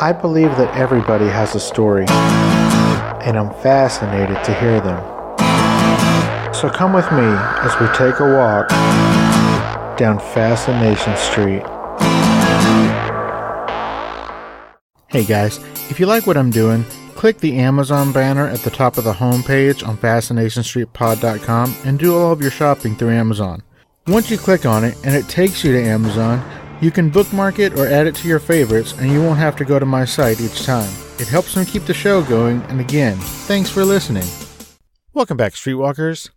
I believe that everybody has a story, and I'm fascinated to hear them. So come with me as we take a walk down Fascination Street. Hey guys, if you like what I'm doing, click the Amazon banner at the top of the homepage on FascinationStreetPod.com and do all of your shopping through Amazon. Once you click on it and it takes you to Amazon, you can bookmark it or add it to your favorites and you won't have to go to my site each time. It helps me keep the show going, and again, thanks for listening. Welcome back, Streetwalkers.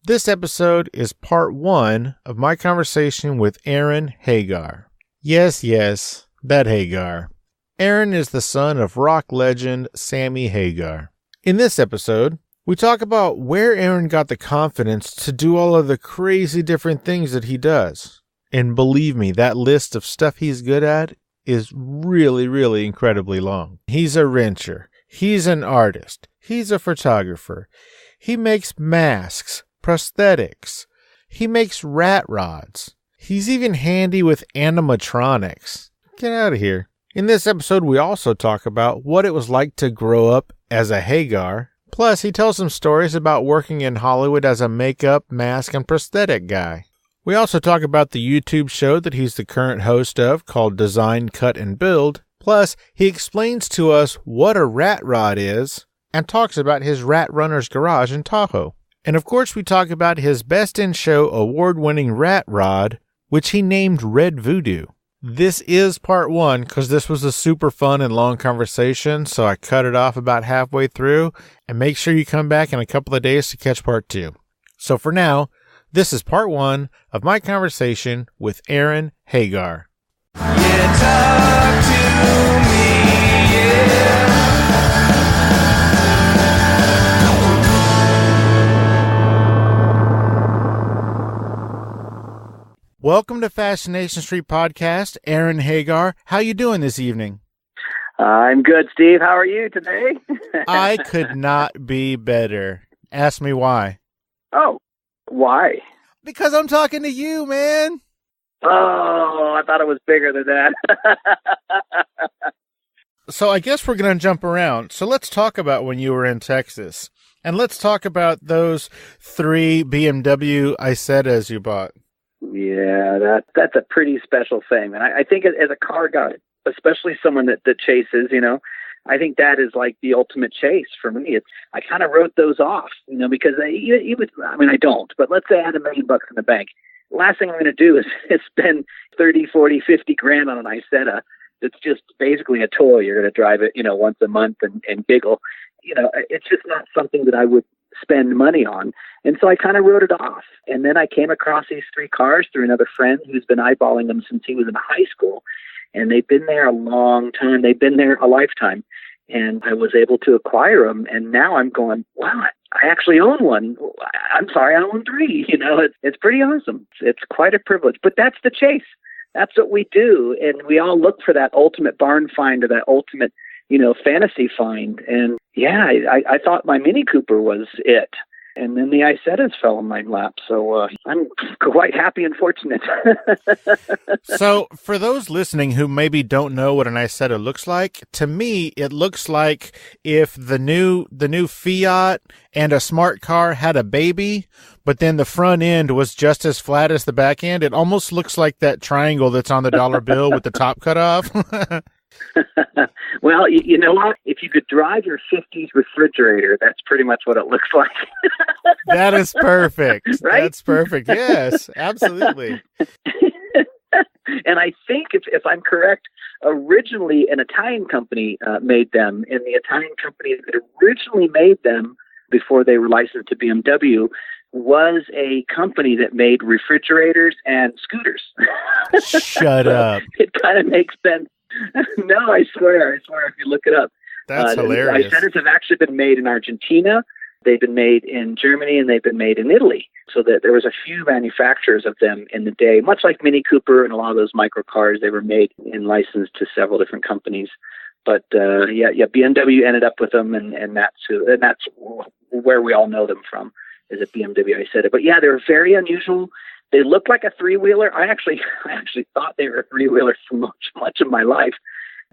This episode is part 1 of my conversation with Aaron Hagar. Yes, that Hagar. Aaron is the son of rock legend Sammy Hagar. In this episode, we talk about where Aaron got the confidence to do all of the crazy different things that he does. And believe me, that list of stuff he's good at is really incredibly long. He's a wrencher. He's an artist. He's a photographer. He makes masks, prosthetics. He makes rat rods. He's even handy with animatronics. Get out of here. In this episode, we also talk about what it was like to grow up as a Hagar. Plus, he tells some stories about working in Hollywood as a makeup, mask, and prosthetic guy. We also talk about the YouTube show that he's the current host of called Design, Cut, and Build. Plus, he explains to us what a rat rod is and talks about his Rat Runner's garage in Tahoe. And of course, we talk about his Best in Show award-winning rat rod, which he named Red Voodoo. This is part 1 because this was a super fun and long conversation, so I cut it off about halfway through, and make sure you come back in a couple of days to catch part 2. So for now, this is part 1 of my conversation with Aaron Hagar. Yeah, talk to me, yeah. Welcome to Fascination Street Podcast, Aaron Hagar. How you doing this evening? I'm good, Steve. How are you today? I could not be better. Ask me why. Oh, why? Because I'm talking to you, man. Oh, I thought it was bigger than that. So I guess we're going to jump around. So let's talk about when you were in Texas. And let's talk about those 3 BMW Isettas you bought. Yeah, that's a pretty special thing. And I think as a car guy, especially someone that chases, I think that is like the ultimate chase for me. I kind of wrote those off, because I don't, but let's say I had $1 million in the bank. Last thing I'm going to do is spend 30, 40, 50 grand on an Isetta. That's just basically a toy. You're going to drive it, once a month and giggle. It's just not something that I would spend money on. And so I kind of wrote it off. And then I came across these 3 cars through another friend who's been eyeballing them since he was in high school. And they've been there a long time. They've been there a lifetime. And I was able to acquire them. And now I'm going, wow, I actually own one. I'm sorry, I own 3. It's pretty awesome. It's quite a privilege. But that's the chase. That's what we do. And we all look for that ultimate barn find or that ultimate, fantasy find. And yeah, I thought my Mini Cooper was it. And then the Isettas fell in my lap. So I'm quite happy and fortunate. So for those listening who maybe don't know what an Isetta looks like, to me, it looks like if the new Fiat and a smart car had a baby, but then the front end was just as flat as the back end. It almost looks like that triangle that's on the dollar bill with the top cut off. Well, you know what? If you could drive your 50s refrigerator, that's pretty much what it looks like. That is perfect. Right? That's perfect. Yes, absolutely. And I think, if I'm correct, originally an Italian company made them, and the Italian company that originally made them before they were licensed to BMW was a company that made refrigerators and scooters. Shut up. It kind of makes sense. No, I swear, if you look it up. That's hilarious. Isettas have actually been made in Argentina, they've been made in Germany, and they've been made in Italy. So that there was a few manufacturers of them in the day, much like Mini Cooper and a lot of those micro cars. They were made and licensed to several different companies. But BMW ended up with them, and that's where we all know them from, is at BMW Isetta. But yeah, they're very unusual. They look like a 3-wheeler. I actually thought they were a 3-wheeler for much of my life.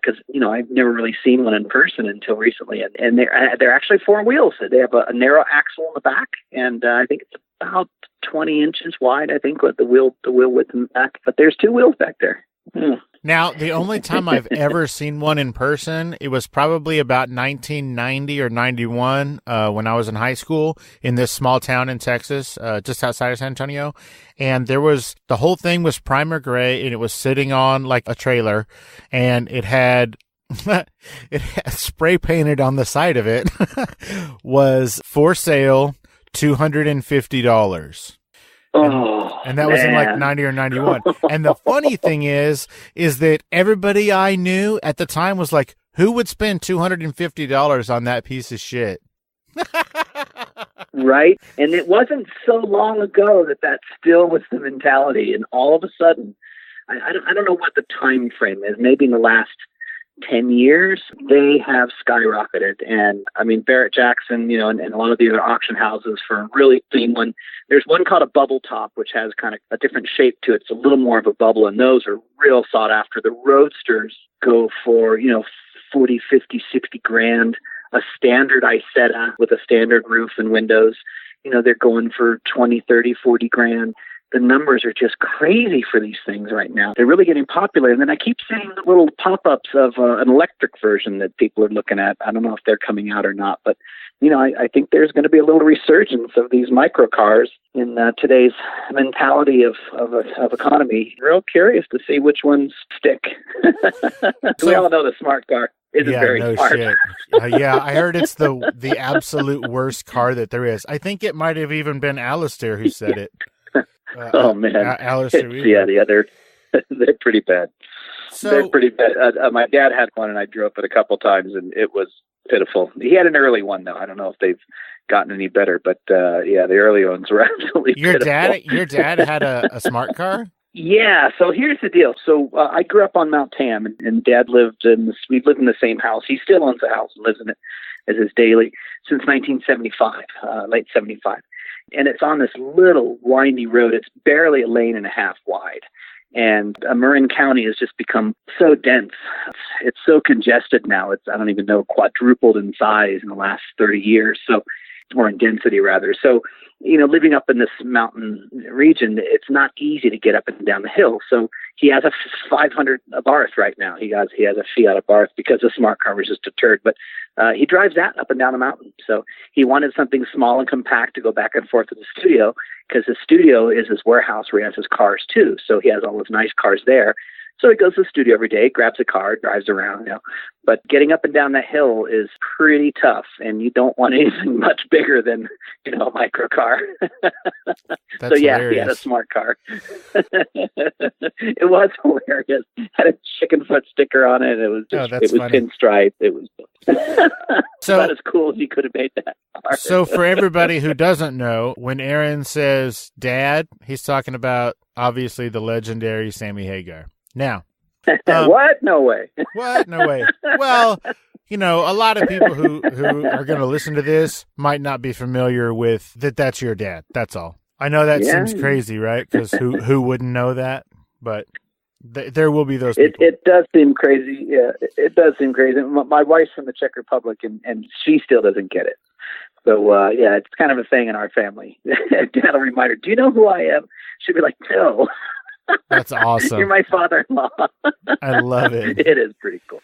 because, I've never really seen one in person until recently. And they're actually 4 wheels. They have a narrow axle in the back, and I think it's about 20 inches wide, I think, with the wheel width in the back. But there's 2 wheels back there. Now, the only time I've ever seen one in person, it was probably about 1990 or 91 when I was in high school in this small town in Texas, just outside of San Antonio. And the whole thing was primer gray, and it was sitting on like a trailer, and it had spray painted on the side of it was for sale, $250. And that was in like 90 or 91. And the funny thing is that everybody I knew at the time was like, who would spend $250 on that piece of shit? Right. And it wasn't so long ago that still was the mentality. And all of a sudden, I don't know what the time frame is, maybe in the last 10 years, they have skyrocketed. And I mean, Barrett Jackson, and a lot of the other auction houses for really being one. There's one called a bubble top, which has kind of a different shape to it. It's a little more of a bubble, and those are real sought after. The Roadsters go for, 40, 50, 60 grand. A standard Isetta with a standard roof and windows, they're going for 20, 30, 40 grand. The numbers are just crazy for these things right now. They're really getting popular. And then I keep seeing the little pop-ups of an electric version that people are looking at. I don't know if they're coming out or not, but I think there's going to be a little resurgence of these micro cars in today's mentality of economy. Real curious to see which ones stick. We all know the smart car isn't very smart. Shit. I heard it's the absolute worst car that there is. I think it might have even been Alistair who said it. Oh man, they're pretty bad. They're pretty bad. My dad had one, and I drove it a couple times, and it was pitiful. He had an early one though. I don't know if they've gotten any better, but the early ones were absolutely pitiful. Your dad had a smart car? Yeah. So here's the deal. So I grew up on Mount Tam, and Dad we lived in the same house. He still owns a house and lives in it as his daily since 1975, late 75. And it's on this little windy road. It's barely a lane and a half wide. And Marin County has just become so dense. It's so congested now. I don't even know, quadrupled in size in the last 30 years. So, or in density rather. So, living up in this mountain region, it's not easy to get up and down the hill. So he has a 500 Abarth right now. He has a Fiat Abarth because the smart car was just deterred. But he drives that up and down the mountain. So he wanted something small and compact to go back and forth to the studio, because his studio is his warehouse where he has his cars too. So he has all his nice cars there. So he goes to the studio every day, grabs a car, drives around, But getting up and down that hill is pretty tough, and you don't want anything much bigger than, a micro car. So yeah, he had a smart car. It was hilarious. Had a chicken foot sticker on it. It was pinstripe. It was about as cool as you could have made that car. So for everybody who doesn't know, when Aaron says Dad, he's talking about obviously the legendary Sammy Hagar. Now, what? No way. What? No way. Well, a lot of people who are going to listen to this might not be familiar with that's your dad. That's all. I know that seems crazy, right? Because who wouldn't know that? But there will be those people. It does seem crazy. Yeah, it does seem crazy. My wife's from the Czech Republic, and she still doesn't get it. So, it's kind of a thing in our family. Dad will remind her, do you know who I am? She'll be like, no. That's awesome. You're my father-in-law. I love it. It is pretty cool.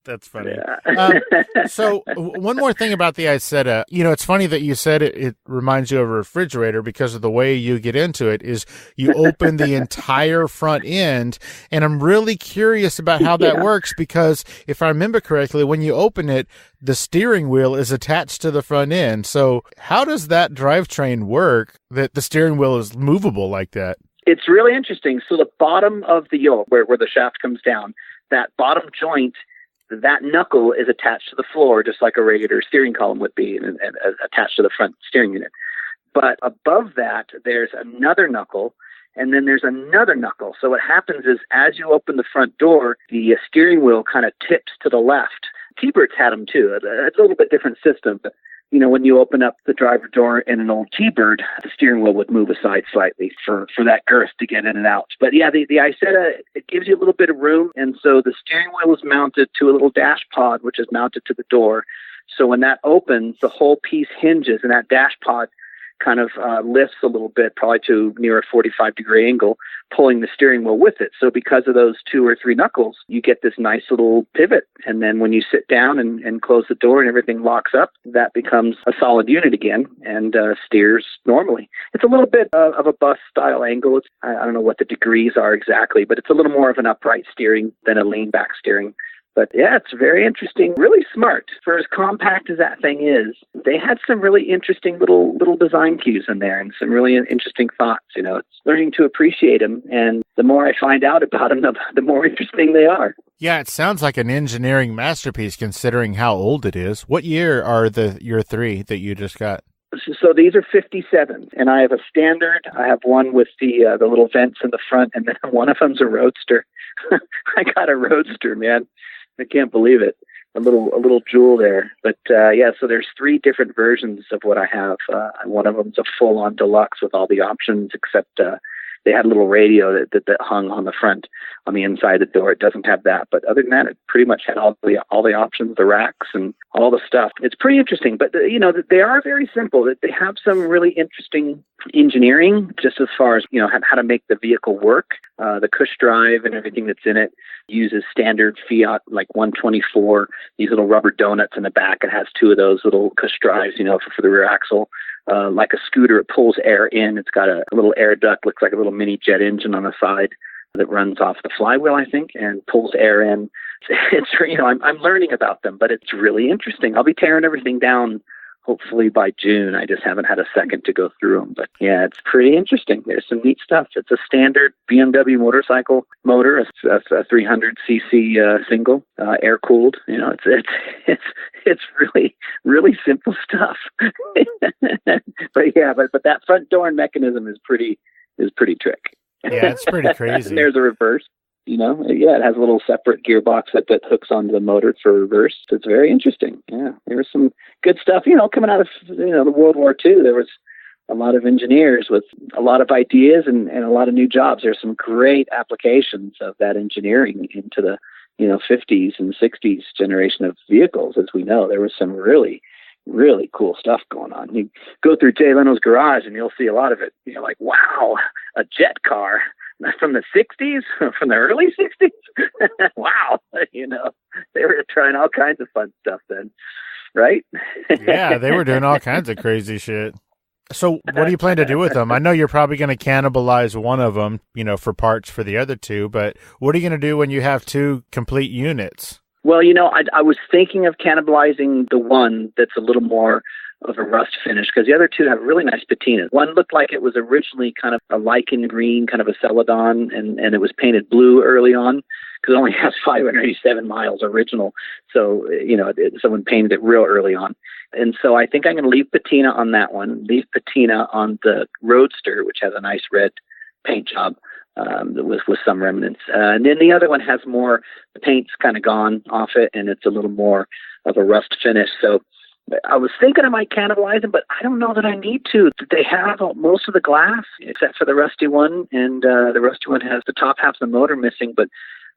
That's funny. Yeah. So one more thing about the Isetta, it's funny that you said it reminds you of a refrigerator, because of the way you get into it is you open the entire front end. And I'm really curious about how that works, because if I remember correctly, when you open it, the steering wheel is attached to the front end. So how does that drivetrain work that the steering wheel is movable like that? It's really interesting. So the bottom of the yoke, where the shaft comes down, that bottom joint, that knuckle is attached to the floor, just like a regular steering column would be, and attached to the front steering unit. But above that, there's another knuckle, and then there's another knuckle. So what happens is, as you open the front door, the steering wheel kind of tips to the left. T-Birds had them too. It's a little bit different system, but when you open up the driver door in an old T-Bird, the steering wheel would move aside slightly for that girth to get in and out. But yeah, the Isetta, it gives you a little bit of room. And so the steering wheel is mounted to a little dash pod, which is mounted to the door. So when that opens, the whole piece hinges and that dash pod kind of lifts a little bit, probably to near a 45-degree angle, pulling the steering wheel with it. So because of those 2 or 3 knuckles, you get this nice little pivot. And then when you sit down and close the door and everything locks up, that becomes a solid unit again and steers normally. It's a little bit of a bus-style angle. I don't know what the degrees are exactly, but it's a little more of an upright steering than a lean-back steering. But yeah, it's very interesting, really smart. For as compact as that thing is, they had some really interesting little design cues in there and some really interesting thoughts. It's learning to appreciate them. And the more I find out about them, the more interesting they are. Yeah, it sounds like an engineering masterpiece considering how old it is. What year are your 3 that you just got? So these are 57s, and I have a standard. I have one with the little vents in the front, and then one of them's a roadster. I got a roadster, man. I can't believe it. A little jewel there. But yeah, so there's 3 different versions of what I have. One of them's a full-on deluxe with all the options, except they had a little radio that hung on the front, on the inside of the door. It doesn't have that. But other than that, it pretty much had all the options, the racks, and all the stuff. It's pretty interesting. But, they are very simple. They have some really interesting engineering, just as far as, how to make the vehicle work. The cush drive and everything that's in it uses standard Fiat, like 124, these little rubber donuts in the back. It has 2 of those little cush drives, for the rear axle. Like a scooter, it pulls air in. It's got a little air duct, looks like a little mini jet engine on the side that runs off the flywheel, I think, and pulls air in. It's I'm learning about them, but it's really interesting. I'll be tearing everything down hopefully by June. I just haven't had a second to go through them. But yeah, it's pretty interesting. There's some neat stuff. It's a standard BMW motorcycle motor, a 300cc single, air cooled. It's really, really simple stuff. But yeah, but that front door mechanism is pretty trick. Yeah, it's pretty crazy. And there's a reverse. Yeah, it has a little separate gearbox that hooks onto the motor for reverse. So it's very interesting. Yeah, there was some good stuff, coming out of, the World War II. There was a lot of engineers with a lot of ideas and a lot of new jobs. There's some great applications of that engineering into the, 50s and 60s generation of vehicles. As we know, there was some really, really cool stuff going on. You go through Jay Leno's garage and you'll see a lot of it. You're like, wow, a jet car. From the 60s, from the early 60s. Wow. They were trying all kinds of fun stuff then, right? Yeah, they were doing all kinds of crazy shit. So what do you plan to do with them? I know you're probably going to cannibalize one of them, for parts for the other 2, but what are you going to do when you have 2 complete units? Well, I was thinking of cannibalizing the one that's a little more of a rust finish, because the other 2 have really nice patinas. One looked like it was originally kind of a lichen green, kind of a celadon, and it was painted blue early on, because it only has 587 miles original. So, someone painted it real early on. And so I think I'm going to leave patina on that one, leave patina on the Roadster, which has a nice red paint job with some remnants. And then the other one has more, the paint's kind of gone off it, and it's a little more of a rust finish. So I was thinking I might cannibalize them, but I don't know that I need to. They have most of the glass, except for the rusty one, and the rusty one has the top half of the motor missing. But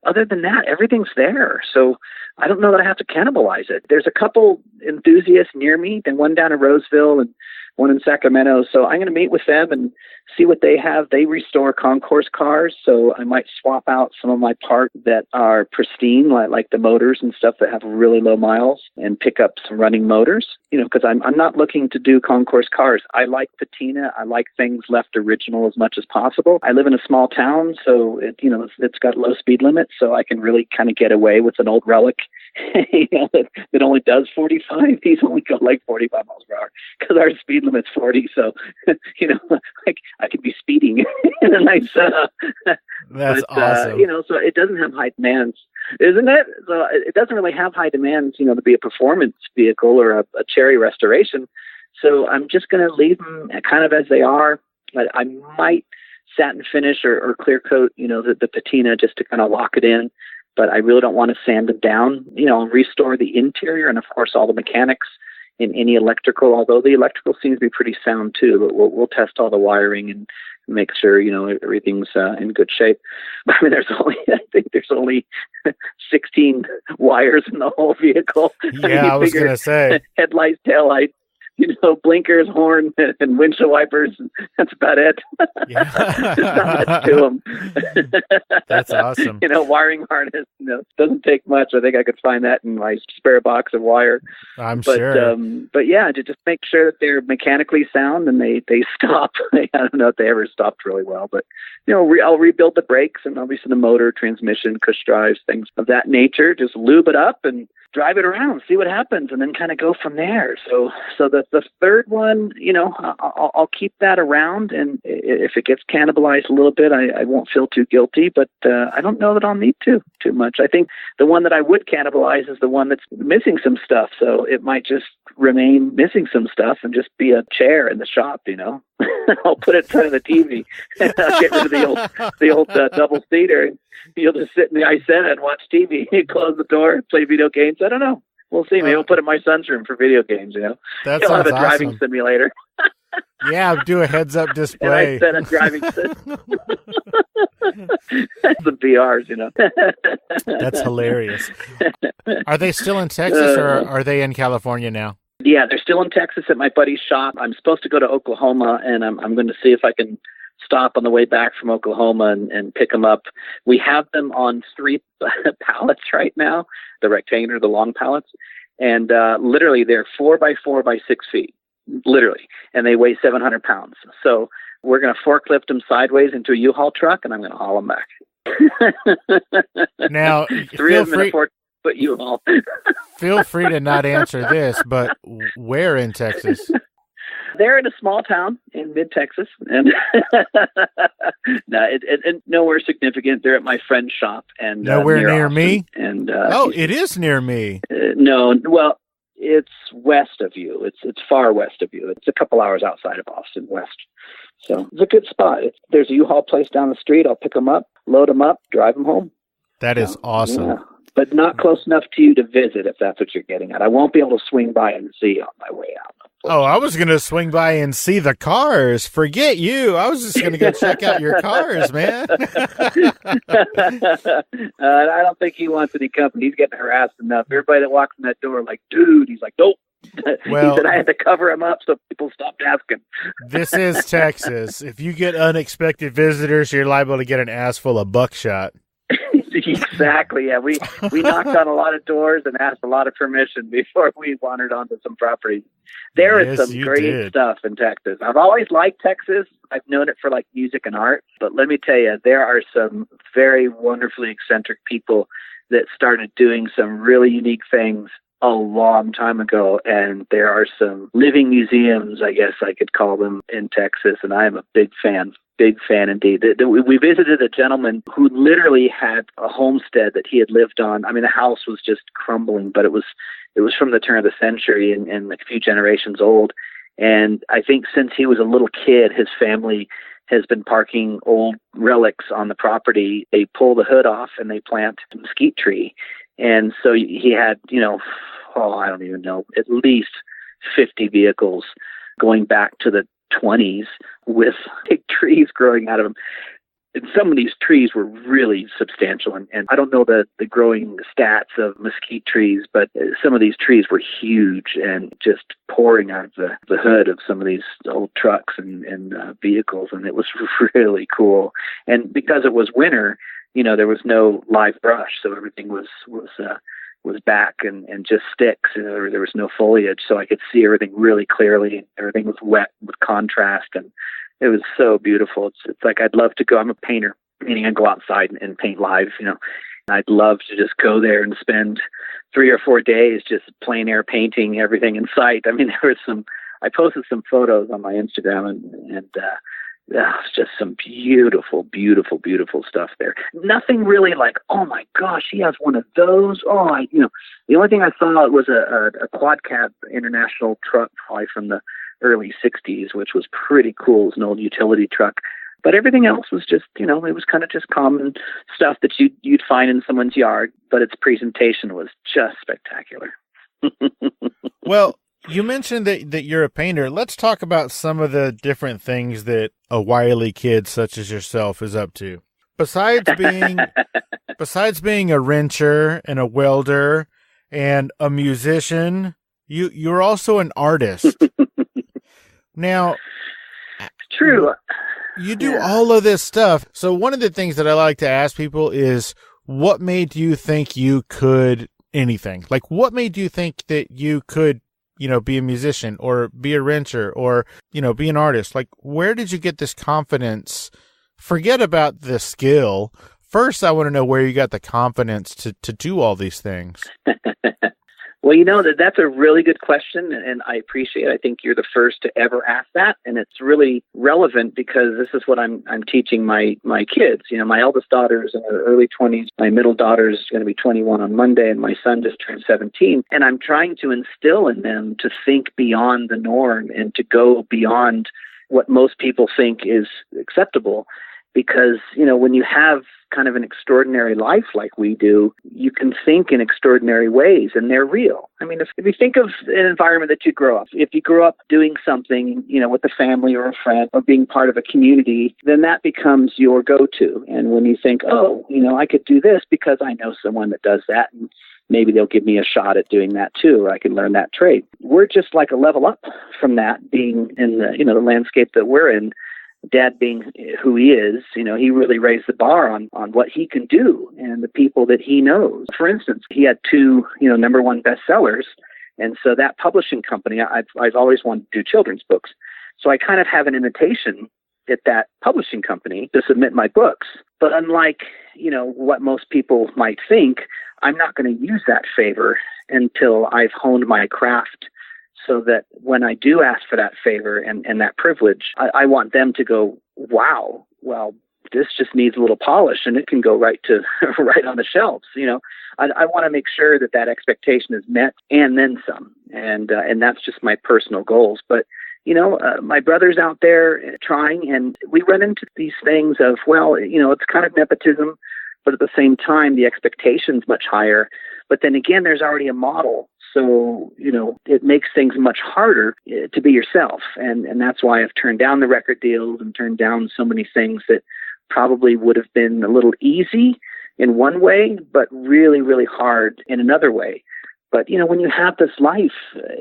other than that, everything's there. So I don't know that I have to cannibalize it. There's a couple enthusiasts near me, and one down in Roseville and one in Sacramento. So I'm going to meet with them and see what they have. They restore concourse cars, so I might swap out some of my parts that are pristine, like the motors and stuff that have really low miles, and pick up some running motors, because I'm not looking to do concourse cars. I like patina. I like things left original as much as possible. I live in a small town, so it's got low speed limits, so I can really kind of get away with an old relic that only does 45. These only go like 45 miles per hour because our speed limit's 40. So, I could be speeding in a nice, that's awesome. So it doesn't have high demands, isn't it? So it doesn't really have high demands, to be a performance vehicle or a cherry restoration. So I'm just going to leave them kind of as they are. But I might satin finish or clear coat, the patina just to kind of lock it in. But I really don't want to sand them down, and restore the interior and, of course, all the mechanics, in any electrical, although the electrical seems to be pretty sound too, but we'll test all the wiring and make sure, everything's in good shape. I mean, I think there's only 16 wires in the whole vehicle. Yeah, I was going to say. Headlights, taillights, blinkers, horn, and windshield wipers. That's about it. Yeah. Not much to them. That's awesome. Wiring harness, doesn't take much. I think I could find that in my spare box of wire. Sure. But yeah, to just make sure that they're mechanically sound and they stop. I don't know if they ever stopped really well, but I'll rebuild the brakes and obviously the motor, transmission, cush drives, things of that nature. Just lube it up and drive it around, see what happens, and then kind of go from there. So the third one, I'll keep that around, and if it gets cannibalized a little bit, I won't feel too guilty, but I don't know that I'll need too much. I think the one that I would cannibalize is the one that's missing some stuff, so it might just remain missing some stuff and just be a chair in the shop, I'll put it in front of the TV, and I'll get rid of the old double-seater. You'll just sit in the Icena and watch TV. Close the door, play video games. I don't know. We'll see. Maybe we'll put it in my son's room for video games. That He'll have a sounds driving awesome. simulator. Yeah, do a heads-up display. And I set a driving system. The VRs, That's hilarious. Are they still in Texas or are they in California now? Yeah, they're still in Texas at my buddy's shop. I'm supposed to go to Oklahoma, and I'm going to see if I can stop on the way back from Oklahoma and pick them up. We have them on 3 pallets right now, the rectangular, the long pallets, and literally they're 4 by 4 by 6 feet, literally, and they weigh 700 pounds. So we're going to forklift them sideways into a U-Haul truck, and I'm going to haul them back. Now, 3 of them in a 4-foot U-Haul. Feel free to not answer this, but where in Texas? They're in a small town in mid-Texas, and and nowhere significant. They're at my friend's shop, and nowhere near Austin. me. And it is near me. No, well, it's west of you. It's far west of you. It's a couple hours outside of Austin, west. So it's a good spot. There's a U-Haul place down the street. I'll pick them up, load them up, drive them home. That is awesome. Yeah. But not close enough to you to visit, if that's what you're getting at. I won't be able to swing by and see on my way out. Oh, I was going to swing by and see the cars. Forget you. I was just going to go check out your cars, man. I don't think he wants any company. He's getting harassed enough. Everybody that walks in that door, like, dude, he's like, nope. Well, he said I had to cover him up so people stopped asking. This is Texas. If you get unexpected visitors, you're liable to get an ass full of buckshot. Exactly. Yeah, we knocked on a lot of doors and asked a lot of permission before we wandered onto some property. There is some great stuff in Texas. I've always liked Texas. I've known it for like music and art, but let me tell you, there are some very wonderfully eccentric people that started doing some really unique things a long time ago, and there are some living museums, I guess I could call them, in Texas, and I am a big fan indeed. We visited a gentleman who literally had a homestead that he had lived on. I mean, the house was just crumbling, but it was from the turn of the century and like a few generations old. And I think since he was a little kid, his family has been parking old relics on the property. They pull the hood off and they plant a mesquite tree. And so he had, I don't even know, at least 50 vehicles going back to the 20s with big trees growing out of them. And some of these trees were really substantial. And I don't know the growing stats of mesquite trees, but some of these trees were huge and just pouring out of the hood of some of these old trucks and vehicles. And it was really cool. And because it was winter, there was no live brush. So everything was back and just sticks. There was no foliage, so I could see everything really clearly. Everything was wet with contrast, and it was so beautiful. It's like I'd love to go. I'm a painter, meaning I go outside and paint live. I'd love to just go there and spend 3 or 4 days just plein air painting everything in sight. I mean, there was I posted some photos on my Instagram, and it's just some beautiful, beautiful, beautiful stuff there. Nothing really like, oh my gosh, he has one of those. The only thing I saw was a quad cab international truck, probably from the early 60s, which was pretty cool. It was an old utility truck. But everything else was just, it was kind of just common stuff that you'd find in someone's yard. But its presentation was just spectacular. Well, You mentioned that you're a painter. Let's talk about some of the different things that a wily kid such as yourself is up to. Besides being a wrencher and a welder and a musician, you're also an artist. Now, true. You do all of this stuff. So one of the things that I like to ask people is, what made you think you could anything? Like, what made you think that you could, be a musician or be a wrencher or, be an artist? Like, where did you get this confidence? Forget about the skill. First, I want to know where you got the confidence to do all these things. Well, that's a really good question, and I appreciate it. I think you're the first to ever ask that, and it's really relevant because this is what I'm teaching my kids. My eldest daughter's in her early 20s. My middle daughter's going to be 21 on Monday, and my son just turned 17. And I'm trying to instill in them to think beyond the norm and to go beyond what most people think is acceptable. Because, when you have kind of an extraordinary life like we do, you can think in extraordinary ways, and they're real. I mean, if you think of an environment that you grow up, if you grew up doing something, with a family or a friend or being part of a community, then that becomes your go-to. And when you think, I could do this because I know someone that does that, and maybe they'll give me a shot at doing that too, or I can learn that trade. We're just like a level up from that, being in the landscape that we're in. Dad being who he is, he really raised the bar on what he can do and the people that he knows. For instance, he had 2, number 1 bestsellers. And so that publishing company, I've always wanted to do children's books. So I kind of have an invitation at that publishing company to submit my books. But unlike, what most people might think, I'm not going to use that favor until I've honed my craft, so that when I do ask for that favor and that privilege, I want them to go, wow, well, this just needs a little polish and it can go right on the shelves. I want to make sure that expectation is met and then some. And that's just my personal goals. But, my brother's out there trying, and we run into these things of, it's kind of nepotism, but at the same time, the expectation's much higher. But then again, there's already a model. So, it makes things much harder to be yourself. And that's why I've turned down the record deals and turned down so many things that probably would have been a little easy in one way, but really, really hard in another way. But, when you have this life,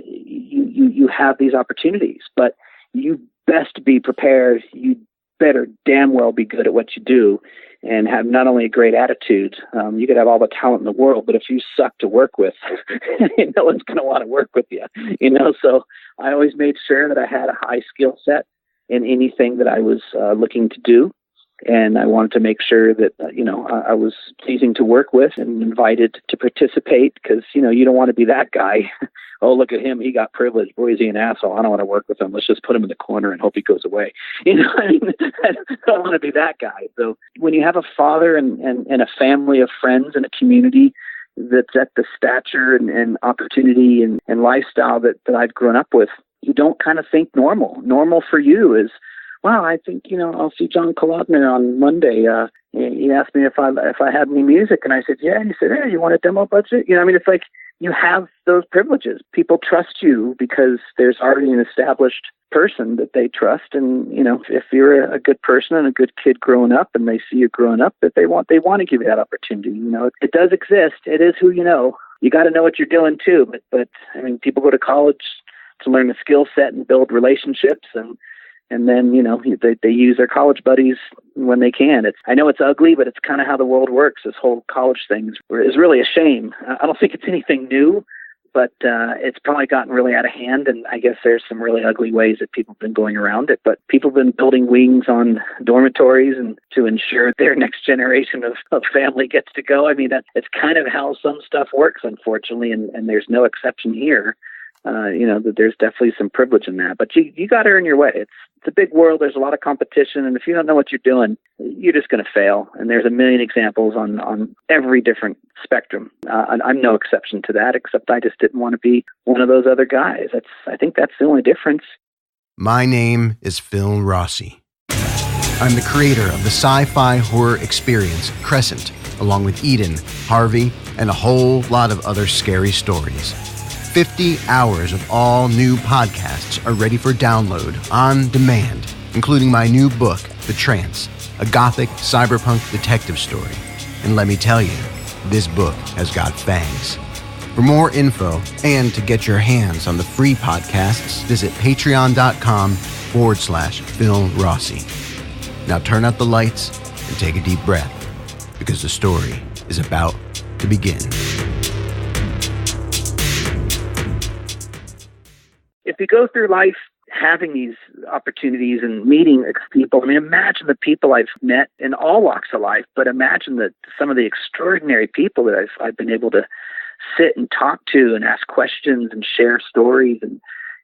you have these opportunities, but you best be prepared. You better damn well be good at what you do and have not only a great attitude. You could have all the talent in the world, but if you suck to work with, no one's going to want to work with you, So I always made sure that I had a high skill set in anything that I was looking to do. And I wanted to make sure that, I was pleasing to work with and invited to participate because, you don't want to be that guy. Oh, look at him. He got privilege. Boy, is he an asshole. I don't want to work with him. Let's just put him in the corner and hope he goes away. I don't want to be that guy. So when you have a father and a family of friends and a community that's at the stature and opportunity and lifestyle that I've grown up with, you don't kind of think normal. Normal for you is, wow, I think, I'll see John Kolodner on Monday. He asked me if I had any music, and I said, yeah. And he said, hey, you want a demo budget? It's like you have those privileges. People trust you because there's already an established person that they trust. And, if you're a good person and a good kid growing up and they see you growing up, that they want to give you that opportunity. It does exist. It is who you know. You got to know what you're doing too. But people go to college to learn a skill set and build relationships, and then, they use their college buddies when they can. I know it's ugly, but it's kind of how the world works. This whole college thing is really a shame. I don't think it's anything new, but it's probably gotten really out of hand. And I guess there's some really ugly ways that people have been going around it. But people have been building wings on dormitories and to ensure their next generation of family gets to go. It's kind of how some stuff works, unfortunately, and there's no exception here. That there's definitely some privilege in that, but you got to earn your way. It's a big world. There's a lot of competition. And if you don't know what you're doing, you're just going to fail. And there's a million examples on every different spectrum. And I'm no exception to that, except I just didn't want to be one of those other guys. I think that's the only difference. My name is Phil Rossi. I'm the creator of the sci-fi horror experience Crescent, along with Eden, Harvey, and a whole lot of other scary stories. 50 hours of all new podcasts are ready for download on demand, including my new book, The Trance, a gothic cyberpunk detective story. And let me tell you, this book has got fangs. For more info and to get your hands on the free podcasts, visit patreon.com/Phil Rossi. Now turn out the lights and take a deep breath, because the story is about to begin. If you go through life having these opportunities and meeting people, I mean, imagine the people I've met in all walks of life, but imagine that some of the extraordinary people that I've been able to sit and talk to and ask questions and share stories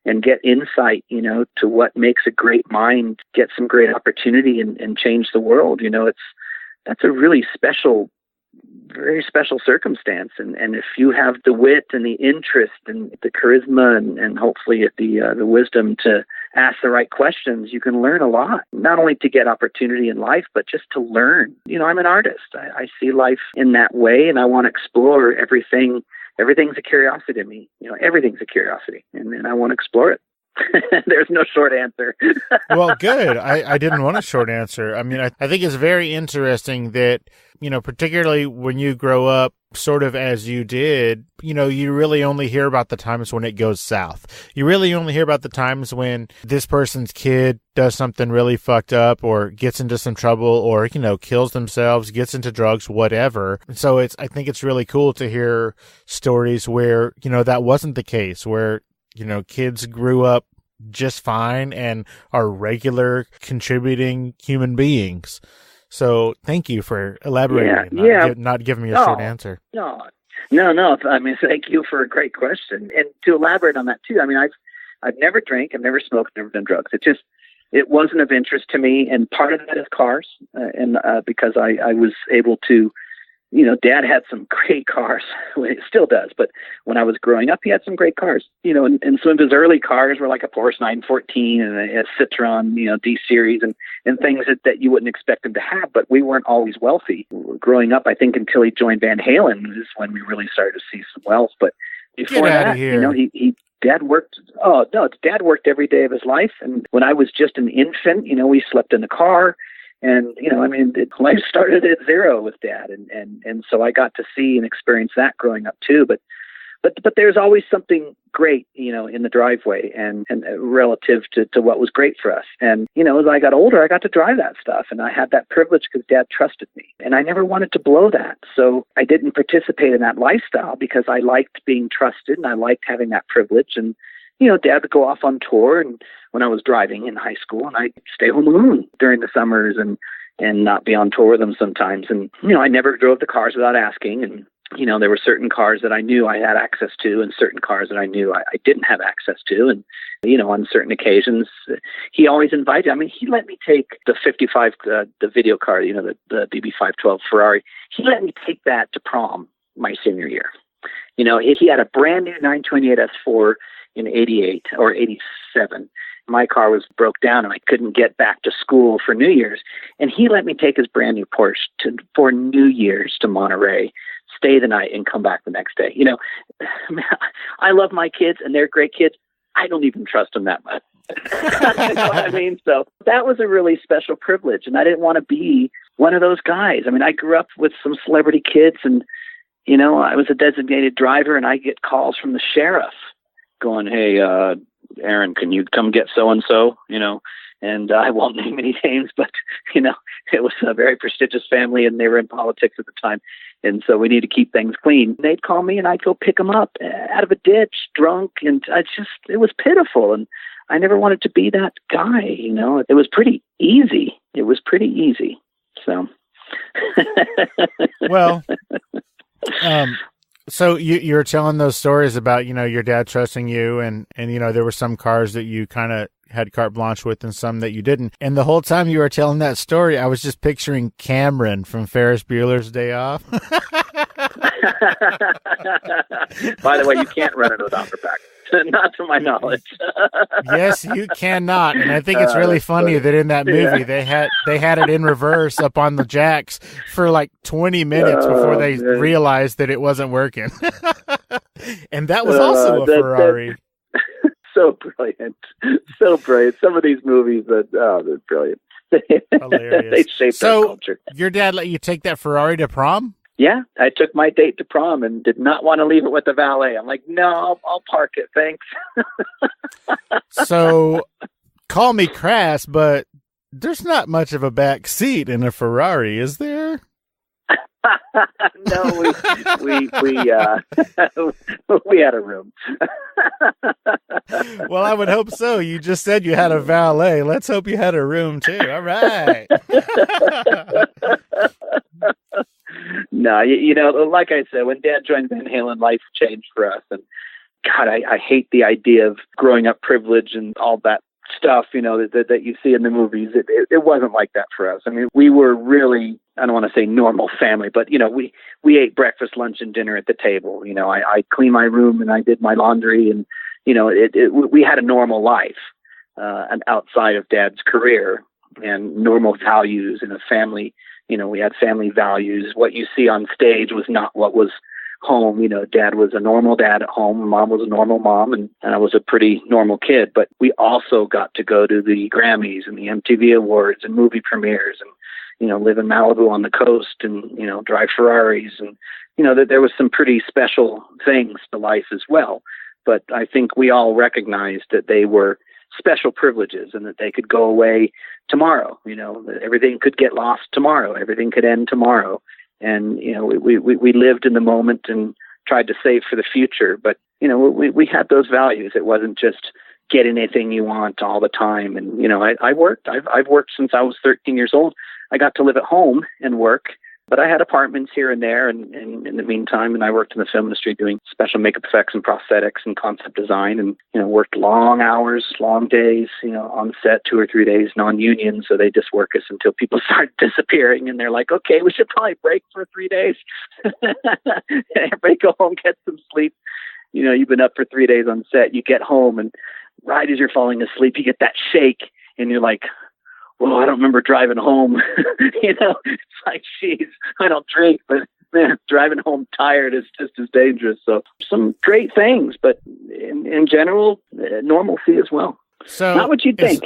and get insight, to what makes a great mind, get some great opportunity and change the world. That's a really special, very special circumstance. And if you have the wit and the interest and the charisma and hopefully the wisdom to ask the right questions, you can learn a lot, not only to get opportunity in life, but just to learn. I'm an artist. I see life in that way, and I want to explore everything. Everything's a curiosity to me. Everything's a curiosity, and I want to explore it. There's no short answer. Well, good. I didn't want a short answer. I mean, I think it's very interesting that, particularly when you grow up sort of as you did, you really only hear about the times when it goes south. You really only hear about the times when this person's kid does something really fucked up or gets into some trouble or, kills themselves, gets into drugs, whatever. So I think it's really cool to hear stories where, that wasn't the case, where kids grew up just fine and are regular contributing human beings. So thank you for elaborating, not giving me a short answer. No. I mean, thank you for a great question. And to elaborate on that too, I mean, I've never drank, I've never smoked, never done drugs. It wasn't of interest to me. And part of that is cars. Because I was able to, Dad had some great cars. Well, he still does. But when I was growing up, he had some great cars, and some of his early cars were like a Porsche 914 and a Citroen, D-Series and things that you wouldn't expect him to have. But we weren't always wealthy. Growing up, I think until he joined Van Halen is when we really started to see some wealth. But before that, Dad worked. Oh, no, Dad worked every day of his life. And when I was just an infant, we slept in the car. And, life started at zero with Dad. And so I got to see and experience that growing up too. But there's always something great, in the driveway and relative to what was great for us. And, as I got older, I got to drive that stuff. And I had that privilege because Dad trusted me. And I never wanted to blow that. So I didn't participate in that lifestyle because I liked being trusted and I liked having that privilege. And, Dad would go off on tour, and when I was driving in high school, and I'd stay home alone during the summers and not be on tour with them sometimes. And, I never drove the cars without asking. And, there were certain cars that I knew I had access to and certain cars that I knew I didn't have access to. And, on certain occasions, he always invited. I mean, he let me take the 55, the video car, the BB512 Ferrari. He let me take that to prom my senior year. He had a brand new 928 S4 in 88 or 87. My car was broke down and I couldn't get back to school for New Year's. And he let me take his brand new Porsche for New Year's to Monterey, stay the night and come back the next day. I love my kids and they're great kids. I don't even trust them that much. You know what I mean? So that was a really special privilege. And I didn't want to be one of those guys. I mean, I grew up with some celebrity kids and, I was a designated driver and I get calls from the sheriff going, "Hey, Aaron, can you come get so-and-so?" And I won't name any names, but, it was a very prestigious family and they were in politics at the time. And so we need to keep things clean. They'd call me and I'd go pick them up out of a ditch, drunk. And it was pitiful. And I never wanted to be that guy, It was pretty easy. So. Well, so you were telling those stories about, your dad trusting you and, there were some cars that you kind of had carte blanche with and some that you didn't. And the whole time you were telling that story, I was just picturing Cameron from Ferris Bueller's Day Off. By the way, you can't run it without the back. Not to my knowledge. Yes, you cannot. And I think it's really funny that in that movie they had it in reverse up on the jacks for like 20 minutes before they realized that it wasn't working. And that was also a Ferrari. So brilliant. So brilliant. Some of these movies, they're brilliant. Hilarious. They shaped our culture. Your dad let you take that Ferrari to prom? Yeah, I took my date to prom and did not want to leave it with the valet. I'm like, no, I'll park it, thanks. So, call me crass, but there's not much of a back seat in a Ferrari, is there? No, we had a room. Well, I would hope so. You just said you had a valet. Let's hope you had a room too. All right. No, like I said, when Dad joined Van Halen, life changed for us. And God, I hate the idea of growing up privilege and all that stuff, that you see in the movies. It wasn't like that for us. I mean, we were really, I don't want to say normal family, but, we ate breakfast, lunch, and dinner at the table. I cleaned my room and I did my laundry, and, we had a normal life and outside of Dad's career, and normal values in a family. We had family values. What you see on stage was not what was home. Dad was a normal dad at home. Mom was a normal mom, and I was a pretty normal kid. But we also got to go to the Grammys and the MTV Awards and movie premieres, and live in Malibu on the coast, and drive Ferraris, and that there was some pretty special things to life as well. But I think we all recognized that they were special privileges and that they could go away tomorrow. That everything could get lost tomorrow. Everything could end tomorrow. And, we lived in the moment and tried to save for the future. But, we had those values. It wasn't just get anything you want all the time. And, I worked. I've worked since I was 13 years old. I got to live at home and work, but I had apartments here and there. And in the meantime, and I worked in the film industry doing special makeup effects and prosthetics and concept design, and, worked long hours, long days, on set, 2 or 3 days, non-union. So they just work us until people start disappearing, and they're like, okay, we should probably break for 3 days. Everybody go home, get some sleep. You've been up for 3 days on set, you get home, and right as you're falling asleep, you get that shake, and you're like, well, I don't remember driving home. It's like, geez, I don't drink, but man, driving home tired is just as dangerous. So some great things, but in general, normalcy as well. So not what you'd think.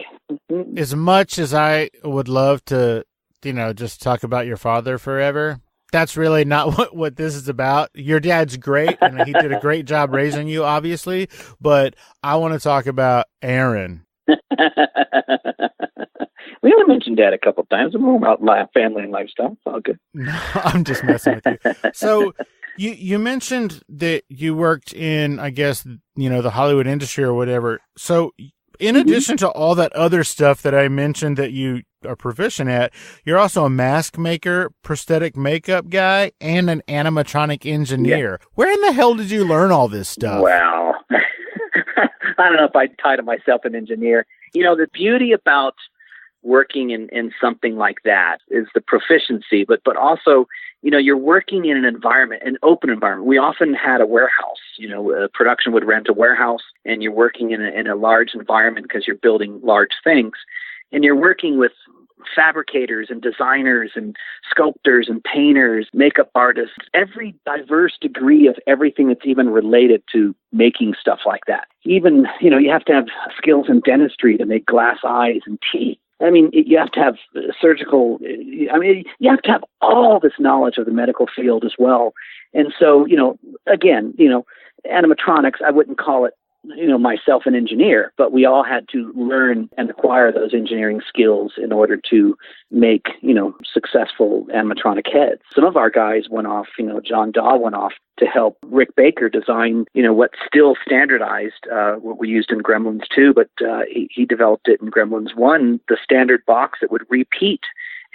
As much as I would love to, just talk about your father forever, that's really not what this is about. Your dad's great, and he did a great job raising you, obviously, but I want to talk about Aaron. We only mentioned Dad a couple of times. We're about family and lifestyle. It's all good. No, I'm just messing with you. So you mentioned that you worked in, I guess, the Hollywood industry or whatever. So in addition to all that other stuff that I mentioned that you are proficient at, you're also a mask maker, prosthetic makeup guy, and an animatronic engineer. Yeah. Where in the hell did you learn all this stuff? Well, I don't know if I'd title myself an engineer. The beauty about working in something like that is the proficiency, but also, you're working in an environment, an open environment. We often had a warehouse, production would rent a warehouse, and you're working in a large environment because you're building large things, and you're working with fabricators and designers and sculptors and painters, makeup artists, every diverse degree of everything that's even related to making stuff like that. Even, you have to have skills in dentistry to make glass eyes and teeth. I mean, you have to have surgical, you have to have all this knowledge of the medical field as well. And so, again, animatronics, I wouldn't call it, myself an engineer, but we all had to learn and acquire those engineering skills in order to make, successful animatronic heads. Some of our guys went off, John Daw went off to help Rick Baker design, what's still standardized, what we used in Gremlins 2, but he developed it in Gremlins 1, the standard box that would repeat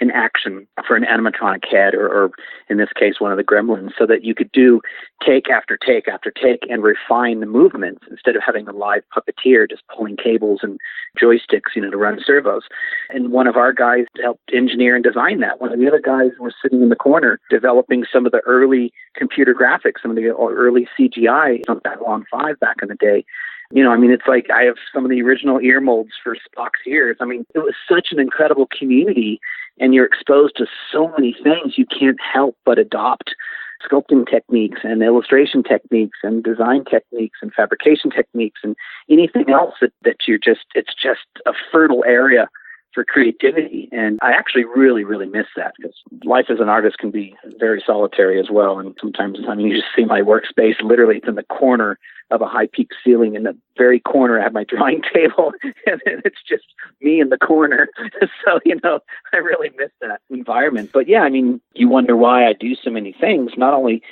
in action for an animatronic head, or in this case, one of the gremlins, so that you could do take after take after take and refine the movements instead of having a live puppeteer just pulling cables and joysticks, to run servos. And one of our guys helped engineer and design that. One of the other guys was sitting in the corner developing some of the early computer graphics, some of the early CGI on Babylon 5 back in the day. It's like I have some of the original ear molds for Spock's ears. It was such an incredible community, and you're exposed to so many things you can't help but adopt sculpting techniques and illustration techniques and design techniques and fabrication techniques and anything else that it's just a fertile area for creativity. And I actually really, really miss that, because life as an artist can be very solitary as well. And sometimes, you just see my workspace, literally it's in the corner of a high peak ceiling. In the very corner, I have my drawing table, and it's just me in the corner. So, I really miss that environment. But yeah, you wonder why I do so many things, not only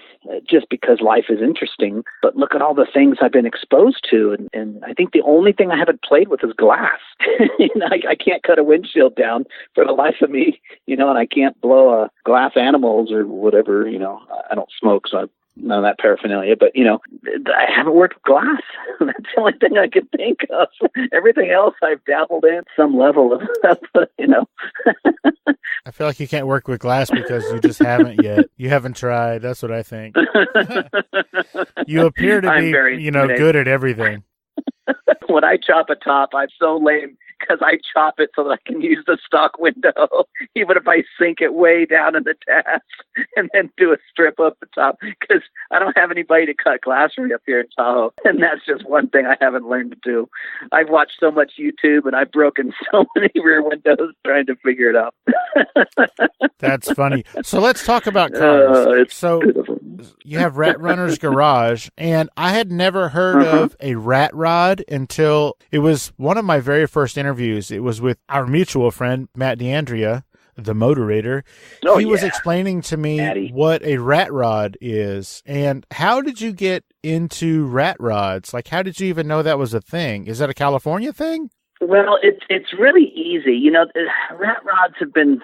just because life is interesting, but look at all the things I've been exposed to. And I think the only thing I haven't played with is glass. I can't cut a windshield down for the life of me, and I can't blow glass animals or whatever. I don't smoke, so none of that paraphernalia, but I haven't worked with glass. That's the only thing I can think of. Everything else I've dabbled in some level of, I feel like you can't work with glass because you just haven't yet. You haven't tried. That's what I think. You appear to be, good at everything. When I chop a top, I'm so lame because I chop it so that I can use the stock window, even if I sink it way down in the task and then do a strip up the top, because I don't have anybody to cut glass for me up here in Tahoe. And that's just one thing I haven't learned to do. I've watched so much YouTube and I've broken so many rear windows trying to figure it out. That's funny. So let's talk about cars. So beautiful. You have Rat Runner's Garage, and I had never heard of a rat rod until it was one of my very first interviews. It was with our mutual friend, Matt D'Andrea, the moderator. He was explaining to me what a rat rod is. And how did you get into rat rods? Like, how did you even know that was a thing? Is that a California thing? Well, it's really easy. Rat rods have been...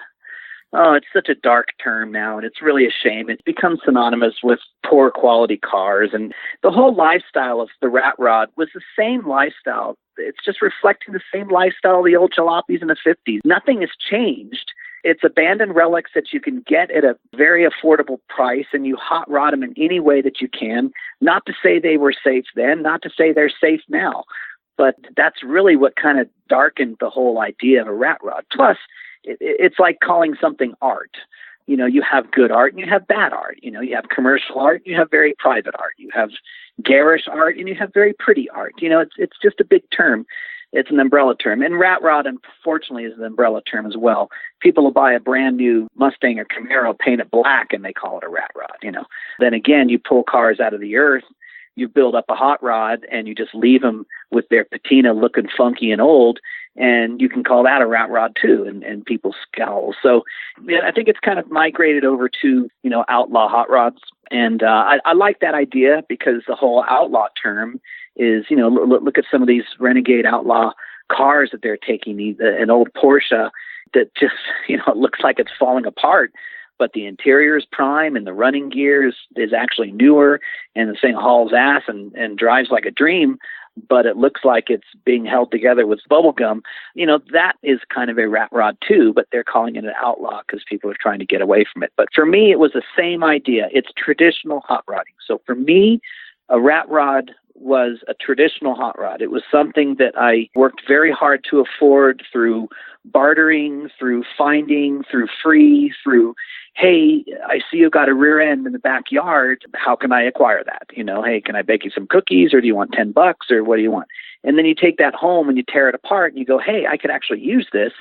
Oh, it's such a dark term now, and it's really a shame. It's become synonymous with poor quality cars, and the whole lifestyle of the rat rod was the same lifestyle. It's just reflecting the same lifestyle of the old jalopies in the 50s. Nothing has changed. It's abandoned relics that you can get at a very affordable price, and you hot rod them in any way that you can. Not to say they were safe then, not to say they're safe now, but that's really what kind of darkened the whole idea of a rat rod. Plus, it's like calling something art. You have good art and you have bad art. You have commercial art, you have very private art. You have garish art and you have very pretty art. It's just a big term. It's an umbrella term. And rat rod, unfortunately, is an umbrella term as well. People will buy a brand new Mustang or Camaro, paint it black, and they call it a rat rod. Then again, you pull cars out of the earth, you build up a hot rod, and you just leave them with their patina looking funky and old, and you can call that a rat rod too, and people scowl. So I think it's kind of migrated over to, outlaw hot rods. And I like that idea, because the whole outlaw term is, look at some of these renegade outlaw cars that they're taking, an old Porsche that just, it looks like it's falling apart. But the interior is prime and the running gear is actually newer, and the thing hauls ass and drives like a dream, but it looks like it's being held together with bubble gum. That is kind of a rat rod too, but they're calling it an outlaw because people are trying to get away from it. But for me, it was the same idea. It's traditional hot rodding. So for me, a rat rod was a traditional hot rod. It was something that I worked very hard to afford through bartering, through finding, through free, through, hey, I see you've got a rear end in the backyard. How can I acquire that? Hey, can I bake you some cookies, or do you want $10, or what do you want? And then you take that home and you tear it apart and you go, hey, I could actually use this.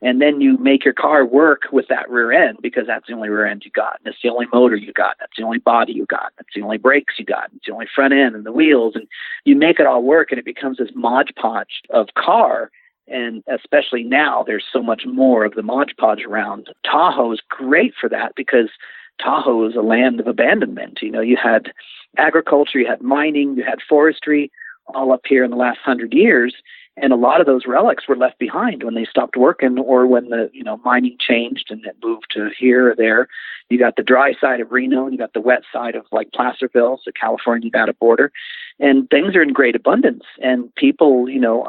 And then you make your car work with that rear end, because that's the only rear end you got. And it's the only motor you got. That's the only body you got. That's the only brakes you got. It's the only front end and the wheels. And you make it all work, and it becomes this Mod Podge of car. And especially now, there's so much more of the Mod Podge around. Tahoe is great for that, because Tahoe is a land of abandonment. You had agriculture, you had mining, you had forestry, all up here in the last 100 years. And a lot of those relics were left behind when they stopped working, or when the mining changed and it moved to here or there. You got the dry side of Reno, and you got the wet side of like Placerville, so California-Nevada border, and things are in great abundance. And people,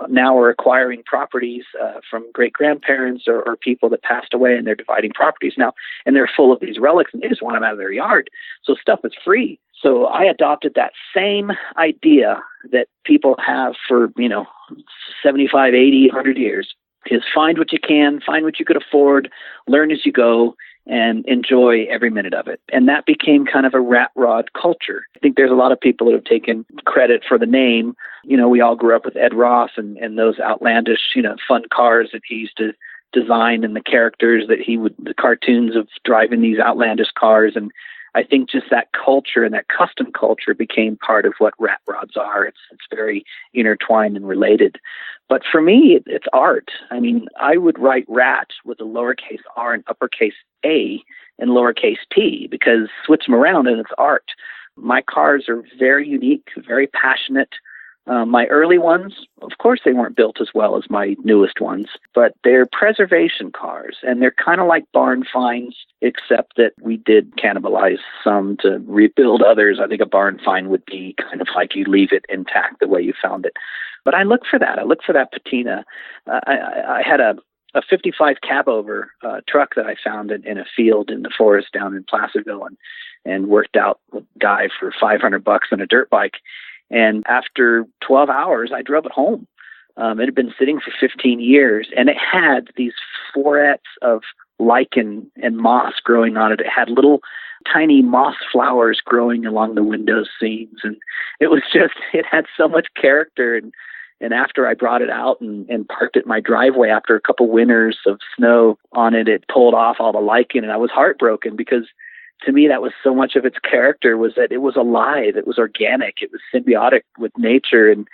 now are acquiring properties from great grandparents or people that passed away, and they're dividing properties now, and they're full of these relics, and they just want them out of their yard. So stuff is free. So I adopted that same idea that people have for, 75, 80, 100 years, is find what you can, find what you could afford, learn as you go, and enjoy every minute of it. And that became kind of a rat rod culture. I think there's a lot of people that have taken credit for the name. We all grew up with Ed Ross and those outlandish, fun cars that he used to design, and the characters that the cartoons of driving these outlandish cars. And I think just that culture and that custom culture became part of what rat rods are. It's very intertwined and related. But for me, it's art. I mean, I would write rat with a lowercase r and uppercase A and lowercase t, because switch them around and it's art. My cars are very unique, very passionate. My early ones, of course, they weren't built as well as my newest ones, but they're preservation cars, and they're kind of like barn finds, except that we did cannibalize some to rebuild others. I think a barn find would be kind of like you leave it intact the way you found it. But I look for that. I look for that patina. I had a 55 cab-over truck that I found in a field in the forest down in Placerville, and worked out with a guy for $500 on a dirt bike. And after 12 hours, I drove it home. It had been sitting for 15 years, and it had these florets of lichen and moss growing on it. It had little tiny moss flowers growing along the window seams, and it had so much character. And after I brought it out and parked it in my driveway after a couple winters of snow on it, it pulled off all the lichen, and I was heartbroken, because to me, that was so much of its character, was that it was alive, it was organic, it was symbiotic with nature, and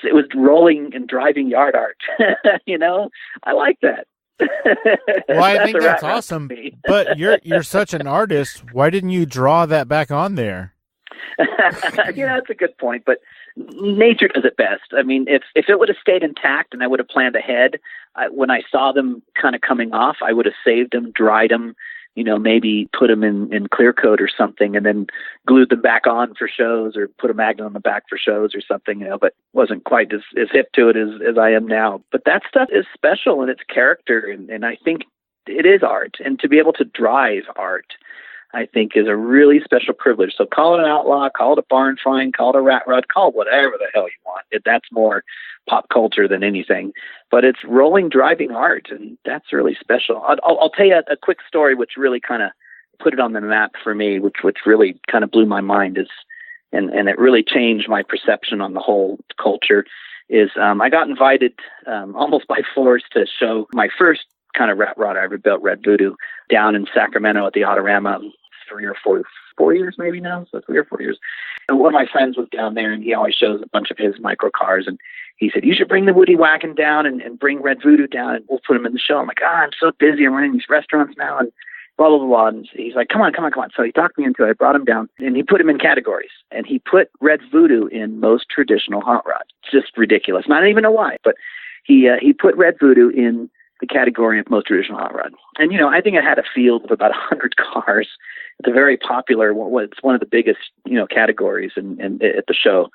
it was rolling and driving yard art. I like that. Well, I think that's awesome. But you're such an artist. Why didn't you draw that back on there? That's a good point. But nature does it best. I mean, if it would have stayed intact and I would have planned ahead, when I saw them kind of coming off, I would have saved them, dried them, maybe put them in clear coat or something, and then glued them back on for shows, or put a magnet on the back for shows or something, but wasn't quite as hip to it as I am now. But that stuff is special in its character, and I think it is art. And to be able to drive art, I think, is a really special privilege. So call it an outlaw, call it a barn find, call it a rat rod, call it whatever the hell you want. That's more pop culture than anything. But it's rolling, driving art, and that's really special. I'll tell you a quick story which really kind of put it on the map for me, which really kind of blew my mind, and it really changed my perception on the whole culture. I got invited almost by force to show my first kind of rat rod I ever built, Red Voodoo, down in Sacramento at the Autorama 3 or 4 years maybe now, so 3 or 4 years. And one of my friends was down there, and he always shows a bunch of his micro cars, and he said, you should bring the Woody Wagon down and bring Red Voodoo down, and we'll put him in the show. I'm like, I'm so busy. I'm running these restaurants now, and blah, blah, blah. And he's like, come on. So he talked me into it. I brought him down, and he put him in categories. And he put Red Voodoo in most traditional hot rod. It's just ridiculous. And I don't even know why, but he put Red Voodoo in the category of most traditional hot rod. And, I think I had a field of about 100 cars. It's a very popular, it's one of the biggest, categories at the show.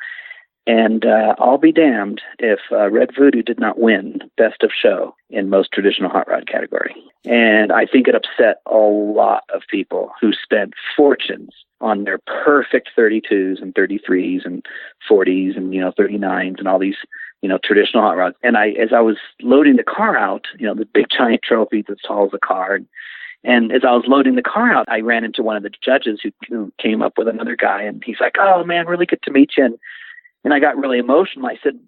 And I'll be damned if Red Voodoo did not win Best of Show in most traditional hot rod category. And I think it upset a lot of people who spent fortunes on their perfect 32s and 33s and 40s and, 39s and all these, traditional hot rods. And as I was loading the car out, the big giant trophy that's tall as a car, and as I was loading the car out, I ran into one of the judges who came up with another guy, and he's like, oh man, really good to meet you. And I got really emotional. I said,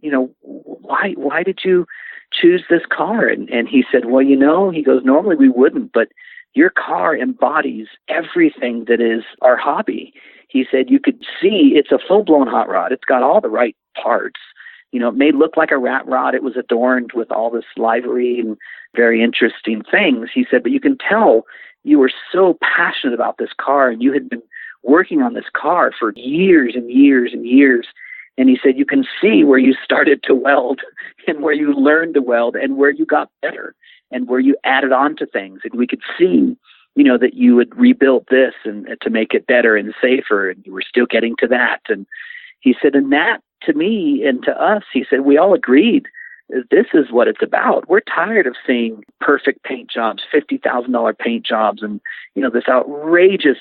why did you choose this car? And he said, well, he goes, normally we wouldn't, but your car embodies everything that is our hobby. He said, you could see it's a full-blown hot rod. It's got all the right parts. It may look like a rat rod. It was adorned with all this livery and very interesting things. He said, but you can tell you were so passionate about this car, and you had been working on this car for years and years and years. And he said, you can see where you started to weld and where you learned to weld and where you got better and where you added on to things. And we could see, that you had rebuilt this and to make it better and safer, and you were still getting to that. And he said, and that to me and to us, he said, we all agreed this is what it's about. We're tired of seeing perfect paint jobs, $50,000 paint jobs, and, this outrageous,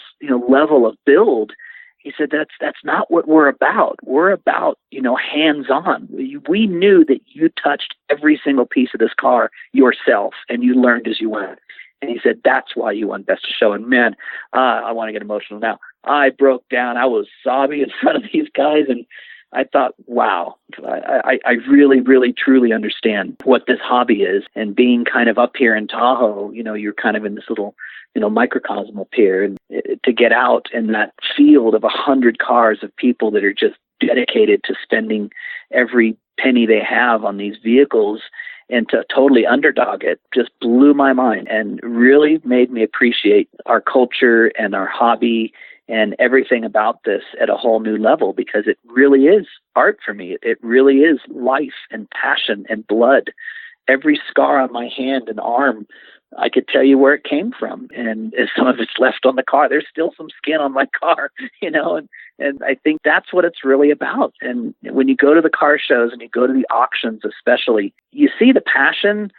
level of build. He said, that's not what we're about. We're about, hands-on. We knew that you touched every single piece of this car yourself, and you learned as you went. And he said, that's why you won Best of Show. And man, I want to get emotional now. I broke down. I was sobbing in front of these guys. And I thought, wow, I really, really, truly understand what this hobby is. And being kind of up here in Tahoe, you're kind of in this little, microcosm up here. And to get out in that field of 100 cars of people that are just dedicated to spending every penny they have on these vehicles and to totally underdog it just blew my mind and really made me appreciate our culture and our hobby and everything about this at a whole new level, because it really is art for me. It really is life and passion and blood. Every scar on my hand and arm, I could tell you where it came from. And some of it's left on the car. There's still some skin on my car, and I think that's what it's really about. And when you go to the car shows and you go to the auctions especially, you see the passion,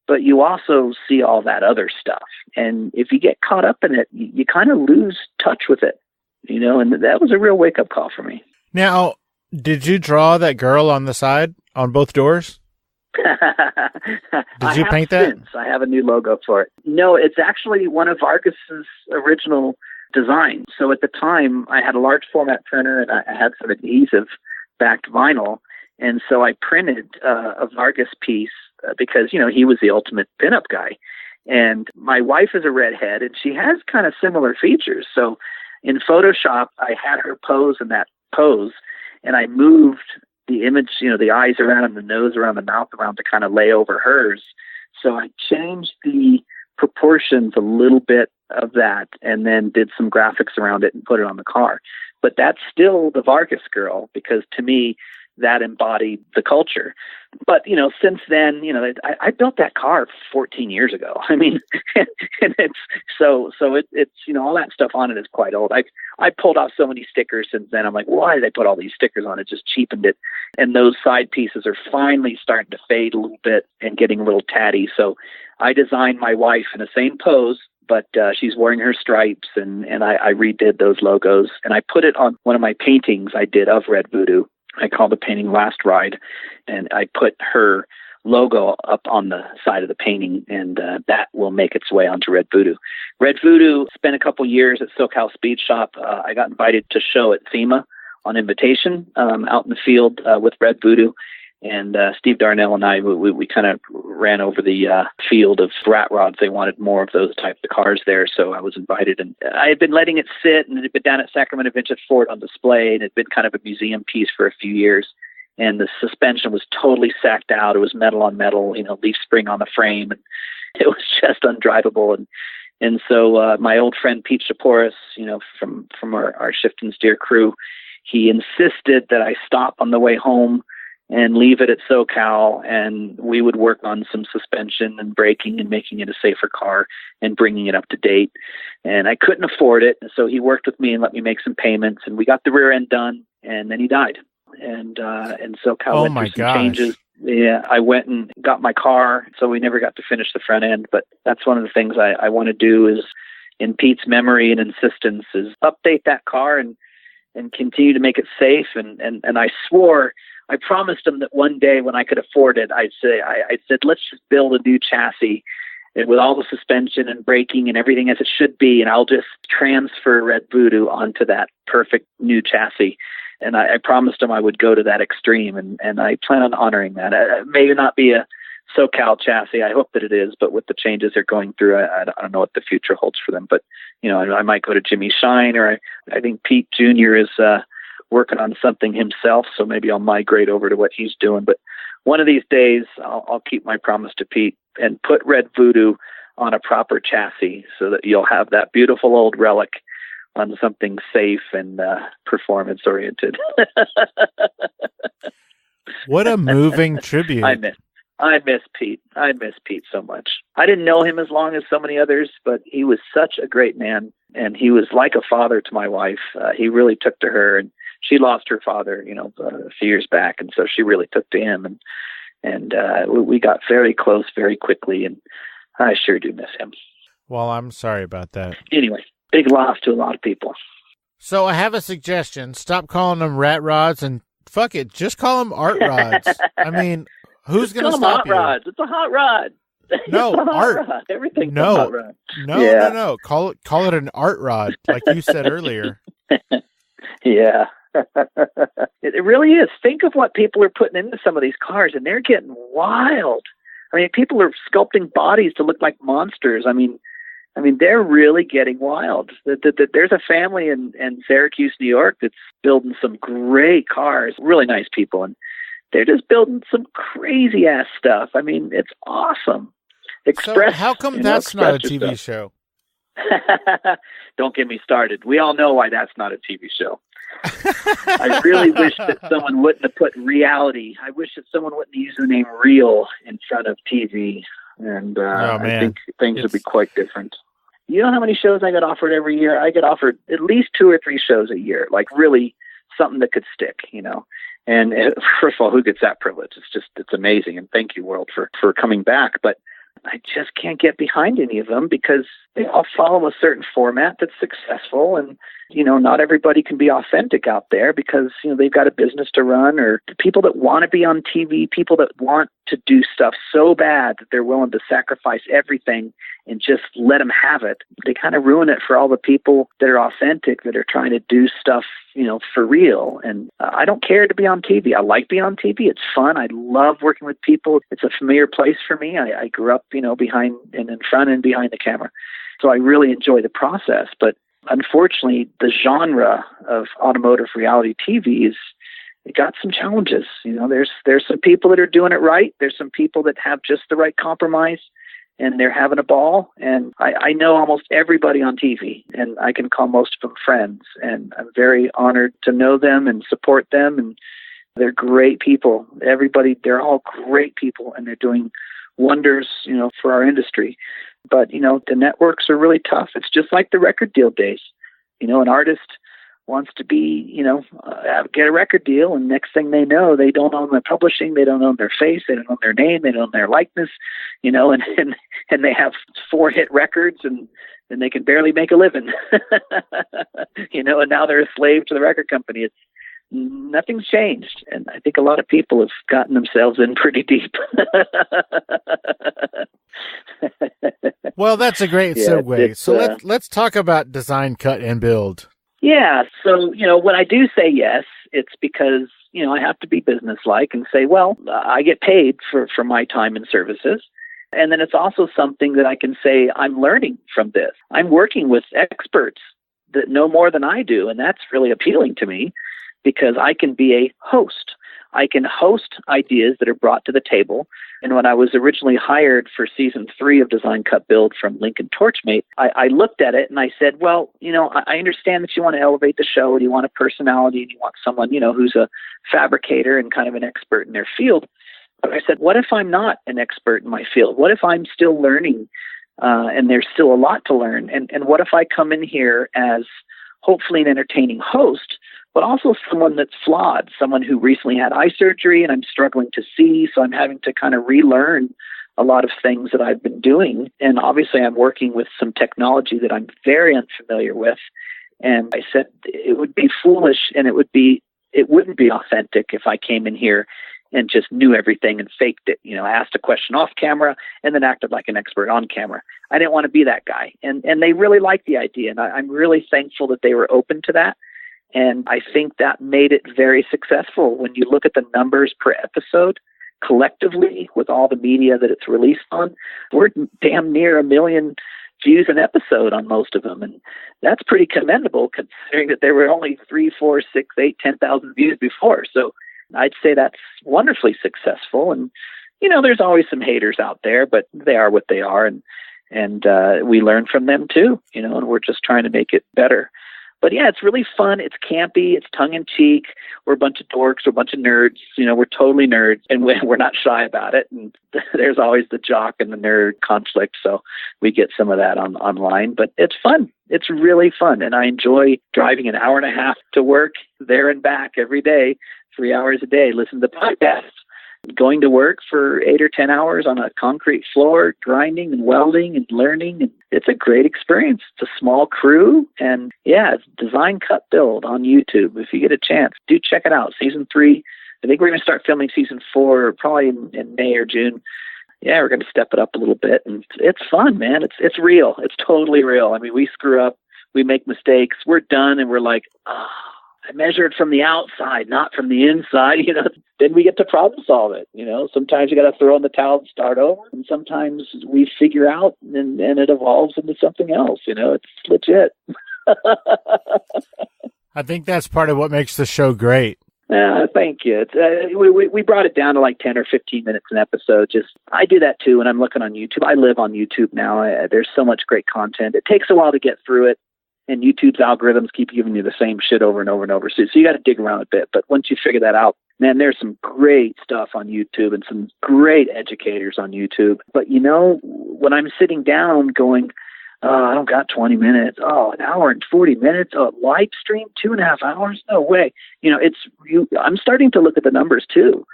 but you also see all that other stuff. And if you get caught up in it, you kind of lose touch with it, and that was a real wake-up call for me. Now, did you draw that girl on the side on both doors? Did you paint that? I have a new logo for it. No, it's actually one of Vargas's original designs. So at the time, I had a large format printer and I had some adhesive-backed vinyl. And so I printed a Vargas piece because, he was the ultimate pinup guy. And my wife is a redhead, and she has kind of similar features. So in Photoshop, I had her pose in that pose, and I moved the image, the eyes around and the nose around, the mouth around to kind of lay over hers. So I changed the proportions a little bit of that and then did some graphics around it and put it on the car. But that's still the Vargas girl, because to me, that embodied the culture. But, since then, I built that car 14 years ago. I mean, and it's all that stuff on it is quite old. I pulled off so many stickers since then. I'm like, why did I put all these stickers on? It just cheapened it. And those side pieces are finally starting to fade a little bit and getting a little tatty. So I designed my wife in the same pose, but she's wearing her stripes, and I redid those logos. And I put it on one of my paintings I did of Red Voodoo. I called the painting Last Ride, and I put her logo up on the side of the painting, and that will make its way onto Red Voodoo. Red Voodoo spent a couple years at SoCal Speed Shop. I got invited to show at SEMA on invitation out in the field with Red Voodoo. And Steve Darnell and I, we kind of ran over the field of rat rods. They wanted more of those types of cars there, so I was invited. And I had been letting it sit, and it had been down at Sacramento Vintage Ford on display, and it had been kind of a museum piece for a few years. And the suspension was totally sacked out. It was metal on metal, leaf spring on the frame, and it was just undrivable. And so my old friend Pete Shaporis, from our Shift and Steer crew, he insisted that I stop on the way home and leave it at SoCal, and we would work on some suspension and braking and making it a safer car and bringing it up to date. And I couldn't afford it, so he worked with me and let me make some payments, and we got the rear end done, and then he died. And SoCal went through some changes. Yeah, I went and got my car, so we never got to finish the front end. But that's one of the things I want to do is, in Pete's memory and insistence, is update that car and continue to make it safe. And I swore, I promised him that one day when I could afford it, I said, let's just build a new chassis with all the suspension and braking and everything as it should be, and I'll just transfer Red Voodoo onto that perfect new chassis. And I promised him I would go to that extreme, and I plan on honoring that. It may not be a SoCal chassis. I hope that it is, but with the changes they're going through, I don't know what the future holds for them. But, I might go to Jimmy Shine, or I think Pete Jr. is working on something himself, so maybe I'll migrate over to what he's doing. But one of these days, I'll keep my promise to Pete and put Red Voodoo on a proper chassis so that you'll have that beautiful old relic on something safe and performance oriented. What a moving tribute. I miss Pete. I miss Pete so much. I didn't know him as long as so many others, but he was such a great man, and he was like a father to my wife. He really took to her, and she lost her father, a few years back, and so she really took to him, and we got very close very quickly, and I sure do miss him. Well, I'm sorry about that. Anyway, big loss to a lot of people. So I have a suggestion. Stop calling them rat rods and fuck it, just call them art rods. I mean, who's going to stop you? Hot rods. It's a hot rod. No, art. Rod. Everything's No. a hot rod. No. Call it an art rod, like you said earlier. Yeah. It really is. Think of what people are putting into some of these cars, and they're getting wild. I mean, people are sculpting bodies to look like monsters. I mean, they're really getting wild. There's a family in Syracuse, New York, that's building some great cars, really nice people, and they're just building some crazy ass stuff. I mean, it's awesome. So how come that's not a TV show? Don't get me started. We all know why that's not a TV show. I really wish that someone wouldn't have put reality. I wish that someone wouldn't use the name real in front of TV. And I think things would be quite different. You know how many shows I get offered every year? I get offered at least 2 or 3 shows a year, like really something that could stick, you know. And first of all, who gets that privilege? It's amazing. And thank you, world, for coming back. But I just can't get behind any of them because they all follow a certain format that's successful. And, you know, not everybody can be authentic out there because, you know, they've got a business to run, or people that want to be on TV, people that want to do stuff so bad that they're willing to sacrifice everything and just let them have it. They kind of ruin it for all the people that are authentic, that are trying to do stuff, you know, for real. And I don't care to be on TV. I like being on TV. It's fun. I love working with people. It's a familiar place for me. I grew up, you know, behind and in front and behind the camera. So I really enjoy the process. But unfortunately, the genre of automotive reality TV it got some challenges. You know, there's some people that are doing it right. There's some people that have just the right compromise, and they're having a ball. And I know almost everybody on TV, and I can call most of them friends. And I'm very honored to know them and support them. And they're great people. Everybody, they're all great people, and they're doing wonders, you know, for our industry. But, you know, the networks are really tough. It's just like the record deal days. You know, an artist wants to be, you know, get a record deal, and next thing they know, they don't own the publishing, they don't own their face, they don't own their name, they don't own their likeness, you know, and they have 4 hit records, and they can barely make a living, you know, and now they're a slave to the record company. Nothing's changed, and I think a lot of people have gotten themselves in pretty deep. Well, that's a great segue. So let's talk about design, cut, and build. Yeah. So, you know, when I do say yes, it's because, you know, I have to be businesslike and say, well, I get paid for my time and services. And then it's also something that I can say, I'm learning from this. I'm working with experts that know more than I do. And that's really appealing to me because I can be a host. I can host ideas that are brought to the table. And when I was originally hired for season 3 of Design Cut Build from Lincoln Torchmate, I looked at it and I said, well, you know, I understand that you want to elevate the show and you want a personality and you want someone, you know, who's a fabricator and kind of an expert in their field. But I said, what if I'm not an expert in my field? What if I'm still learning and there's still a lot to learn? And what if I come in here as hopefully an entertaining host, but also someone that's flawed, someone who recently had eye surgery and I'm struggling to see, so I'm having to kind of relearn a lot of things that I've been doing. And obviously I'm working with some technology that I'm very unfamiliar with. And I said it would be foolish and it wouldn't be authentic if I came in here and just knew everything and faked it, you know, asked a question off camera and then acted like an expert on camera. I didn't want to be that guy. And they really liked the idea. And I'm really thankful that they were open to that. And I think that made it very successful. When you look at the numbers per episode collectively with all the media that it's released on, we're damn near 1 million views an episode on most of them. And that's pretty commendable considering that there were only 3, 4, 6, 8, 10,000 views before. So I'd say that's wonderfully successful. And, you know, there's always some haters out there, but they are what they are. And we learn from them too, you know, and we're just trying to make it better. But yeah, it's really fun. It's campy. It's tongue in cheek. We're a bunch of dorks. We're a bunch of nerds. You know, we're totally nerds and we're not shy about it. And there's always the jock and the nerd conflict. So we get some of that online, but it's fun. It's really fun. And I enjoy driving an hour and a half to work there and back every day, 3 hours a day, listen to podcasts, going to work for 8 or 10 hours on a concrete floor, grinding and welding and learning. And it's a great experience. It's a small crew. And yeah, it's Design Cut Build on YouTube. If you get a chance, do check it out. Season 3. I think we're going to start filming season 4 probably in May or June. yeah, we're going to step it up a little bit. And it's fun, man. It's real. It's totally real. I mean, we screw up, we make mistakes, we're done, and we're like, I measured from the outside, not from the inside. Then we get to problem solve it. Sometimes you got to throw in the towel and start over, and sometimes we figure out and it evolves into something else. It's legit. I think that's part of what makes the show great. Thank you. We brought it down to like 10 or 15 minutes an episode. I do that too when I'm looking on YouTube. I live on YouTube now. There's so much great content. It takes a while to get through it, and YouTube's algorithms keep giving you the same shit over and over and over. So you got to dig around a bit. But once you figure that out, man, there's some great stuff on YouTube and some great educators on YouTube. But when I'm sitting down going, I don't got 20 minutes. An hour and 40 minutes. Live stream, 2.5 hours? No way. I'm starting to look at the numbers too.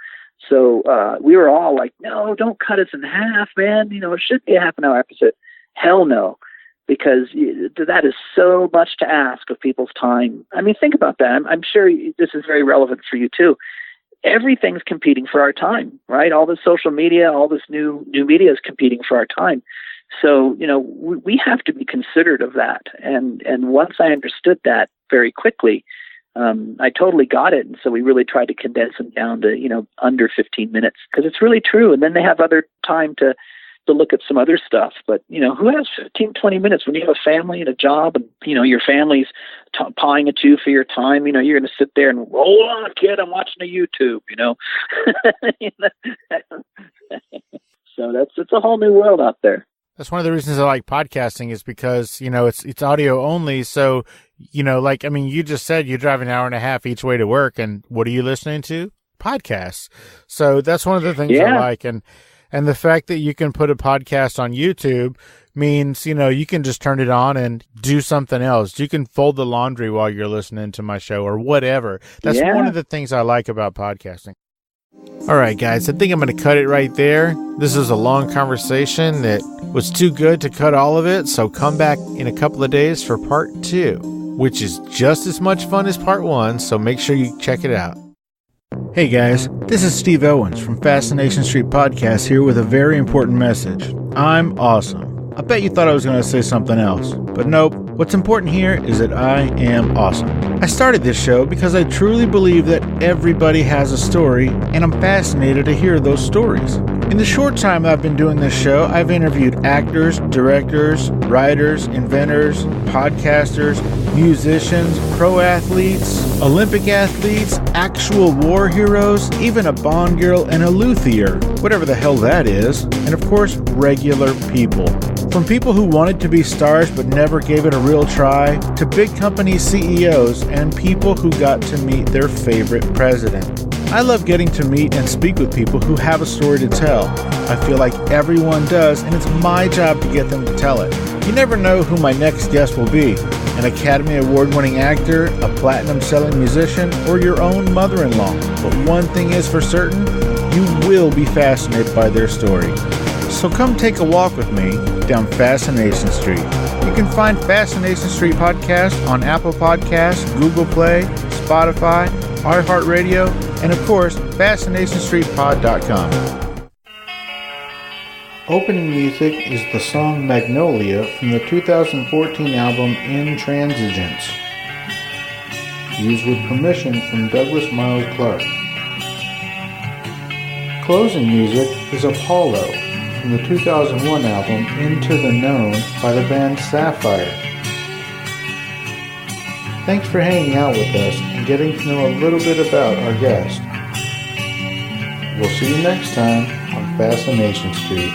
So we were all like, no, don't cut us in half, man. It should be a half an hour episode. Hell no, because that is so much to ask of people's time. I mean, think about that. I'm sure this is very relevant for you too. Everything's competing for our time, right? All this social media, all this new media is competing for our time. So, we have to be considerate of that. And once I understood that very quickly, I totally got it. And so we really tried to condense them down to, under 15 minutes, because it's really true. And then they have other time to look at some other stuff. But, who has 15, 20 minutes when you have a family and a job and, your family's pawing at you for your time? You're going to sit there and, hold on, kid, I'm watching a YouTube, So it's a whole new world out there. That's one of the reasons I like podcasting is because, it's audio only. So, you just said you drive an hour and a half each way to work. And what are you listening to? Podcasts. So that's one of the things I like. And the fact that you can put a podcast on YouTube means, you can just turn it on and do something else. You can fold the laundry while you're listening to my show or whatever. That's one of the things I like about podcasting. All right, guys, I think I'm going to cut it right there. This is a long conversation that was too good to cut all of it, so come back in a couple of days for part 2, which is just as much fun as part 1, so make sure you check it out. Hey guys, this is Steve Owens from Fascination Street Podcast here with a very important message. I'm awesome. I bet you thought I was going to say something else, but nope. What's important here is that I am awesome. I started this show because I truly believe that everybody has a story, and I'm fascinated to hear those stories. In the short time I've been doing this show, I've interviewed actors, directors, writers, inventors, podcasters, musicians, pro athletes, Olympic athletes, actual war heroes, even a Bond girl and a luthier, whatever the hell that is, and of course, regular people. From people who wanted to be stars but never gave it a real try, to big company CEOs and people who got to meet their favorite president. I love getting to meet and speak with people who have a story to tell. I feel like everyone does, and it's my job to get them to tell it. You never know who my next guest will be. An Academy Award-winning actor, a platinum-selling musician, or your own mother-in-law. But one thing is for certain, you will be fascinated by their story. So come take a walk with me down Fascination Street. You can find Fascination Street Podcast on Apple Podcasts, Google Play, Spotify, iHeartRadio, and of course, FascinationStreetPod.com. Opening music is the song Magnolia from the 2014 album Intransigence, used with permission from Douglas Miles Clark. Closing music is Apollo from the 2001 album Into the Known by the band Sapphire. Thanks for hanging out with us and getting to know a little bit about our guest. We'll see you next time on Fascination Street.